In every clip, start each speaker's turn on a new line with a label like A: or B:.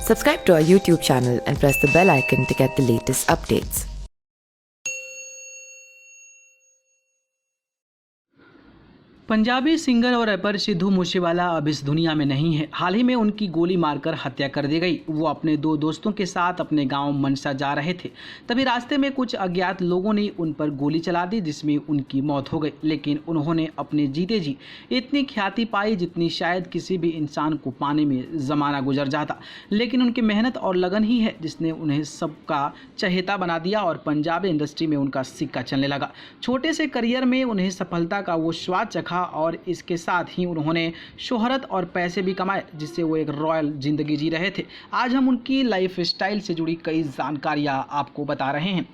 A: Subscribe to our YouTube channel and press the bell icon to get the latest updates.
B: Punjabi singer और wrapper Sidhu Moosewala अब इस दुनिया में नहीं है। हाल ही में उनकी गोली मारकर हत्या कर दी गई। वो अपने दो दोस्तों के साथ अपने गांव मनसा जा रहे थे, तभी रास्ते में कुछ अज्ञात लोगों ने उन पर गोली चला दी, जिसमें उनकी मौत हो गई। लेकिन उन्होंने अपने जीते जी इतनी ख्याति पाई जितनी शायद किसी भी इंसान को पाने में ज़माना गुजर जाता। लेकिन उनकी मेहनत और लगन ही है जिसने उन्हें सबका चहेता बना दिया और पंजाबी इंडस्ट्री में उनका सिक्का चलने लगा। छोटे से करियर में उन्हें सफलता का वो स्वाद चखा और इसके साथ ही उन्होंने शोहरत और पैसे भी कमाए, जिससे वो एक रॉयल जिंदगी जी रहे थे। आज हम उनकी लाइफ स्टाइल से जुड़ी कई जानकारियां आपको बता रहे हैं।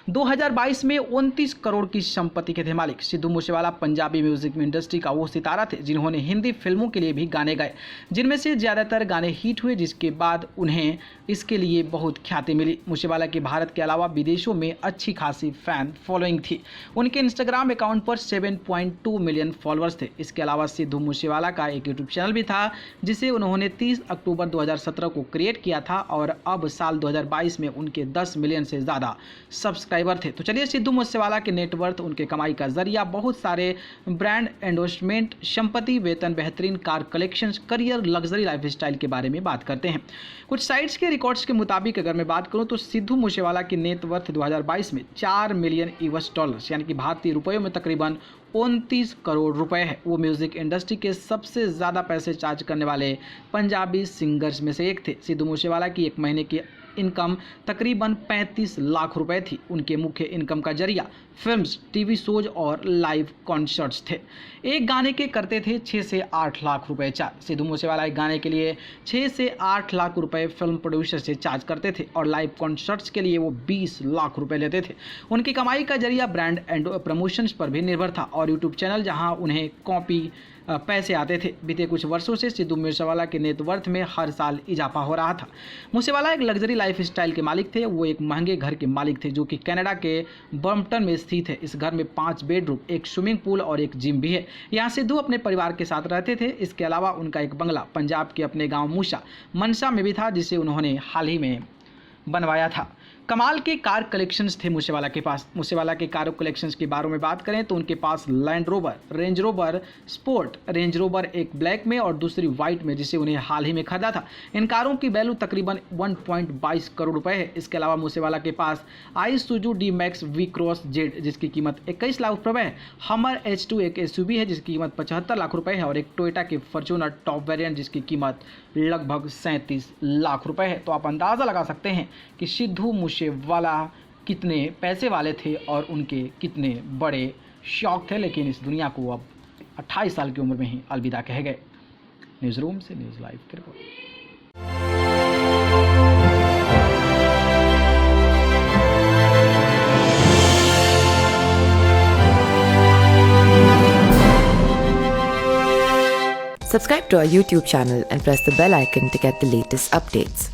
B: 2022 में 29 करोड़ की संपत्ति के थे मालिक। सिद्धू मूसेवाला पंजाबी म्यूजिक इंडस्ट्री का वो सितारा थे जिन्होंने हिंदी फिल्मों के लिए भी गाने गाए, जिनमें से ज़्यादातर गाने हिट हुए, जिसके बाद उन्हें इसके लिए बहुत ख्याति मिली। मूसेवाला की भारत के अलावा विदेशों में अच्छी खासी फैन फॉलोइंग थी। उनके इंस्टाग्राम अकाउंट पर 7.2 मिलियन फॉलोअर्स थे। इसके अलावा सिद्धू मूसेवाला का एक यूट्यूब चैनल भी था जिसे उन्होंने 30 अक्टूबर 2017 को क्रिएट किया था और अब साल 2022 में उनके 10 मिलियन से ज़्यादा सब्सक्राइबर थे। तो चलिए सिद्धू मूसेवाला के नेटवर्थ, उनके कमाई का जरिया, बहुत सारे ब्रांड एंडोर्समेंट, संपत्ति, वेतन, बेहतरीन car collections, career, luxury lifestyle के बारे में बात करते हैं। कुछ साइट्स के रिकॉर्ड्स के मुताबिक अगर मैं बात करूं तो सिद्धू मूसेवाला की नेटवर्थ 2022 में 4 मिलियन यूएस डॉलर्स यानी कि भारतीय रुपयों में तकरीबन 29 करोड़ रुपए है। वो म्यूजिक इंडस्ट्री के सबसे ज़्यादा पैसे चार्ज करने वाले पंजाबी सिंगर्स में से एक थे। सिद्धू मूसेवाला की एक महीने की इनकम तकरीबन 35 लाख रुपए थी। उनके मुख्य इनकम का जरिया फिल्म्स, टीवी शोज और लाइव कॉन्सर्ट्स थे। एक गाने के करते थे 6 से 8 लाख रुपए चार्ज। सिद्धू मूसेवाला एक गाने के लिए 6 से 8 लाख रुपए फिल्म प्रोड्यूसर से चार्ज करते थे और लाइव कॉन्सर्ट्स के लिए वो 20 लाख रुपए लेते थे। उनकी कमाई का जरिया ब्रांड एंड प्रमोशंस पर भी निर्भर था और यूट्यूब चैनल जहां उन्हें कॉपी पैसे आते थे। बीते कुछ वर्षों से सिद्धू मूसेवाला के नेटवर्थ में हर साल इजाफा हो रहा था। मूसेवाला एक लग्जरी लाइफ स्टाइल के मालिक थे। वो एक महंगे घर के मालिक थे जो कि कनाडा के ब्रम्पटन में स्थित है। इस घर में 5 बेडरूम, एक स्विमिंग पूल और एक जिम भी है। यहाँ सिद्धू अपने परिवार के साथ रहते थे। इसके अलावा उनका एक बंगला पंजाब के अपने गाँव मूसा मनसा में भी था, जिसे उन्होंने हाल ही में बनवाया था। कमाल के कार कलेक्शंस थे मूसेवाला के पास। मूसेवाला के कार कलेक्शंस के बारे में बात करें तो उनके पास Land Rover, Range Rover Sport, Range Rover एक ब्लैक में और दूसरी वाइट में, जिसे उन्हें हाल ही में खरीदा था। इन कारों की वैल्यू तकरीबन 1.22 करोड़ रुपए है। इसके अलावा मूसेवाला के पास Isuzu D Max V Cross Z जिसकी कीमत 21 लाख रुपए है। हमर H2 एक एसयूवी है जिसकी कीमत 75 लाख रुपए है और एक टोयोटा के फॉर्च्यूनर टॉप वेरिएंट जिसकी कीमत लगभग 37 लाख रुपए है। तो आप अंदाज़ा लगा सकते हैं कि सिद्धू मूसेवाला कितने पैसे वाले थे और उनके कितने बड़े शौक थे। लेकिन इस दुनिया को अब 28 साल की उम्र में ही अलविदा कह गए। न्यूज़ रूम से न्यूज़ लाइव की report.
A: Subscribe to our YouTube channel and press the bell icon to get the latest updates.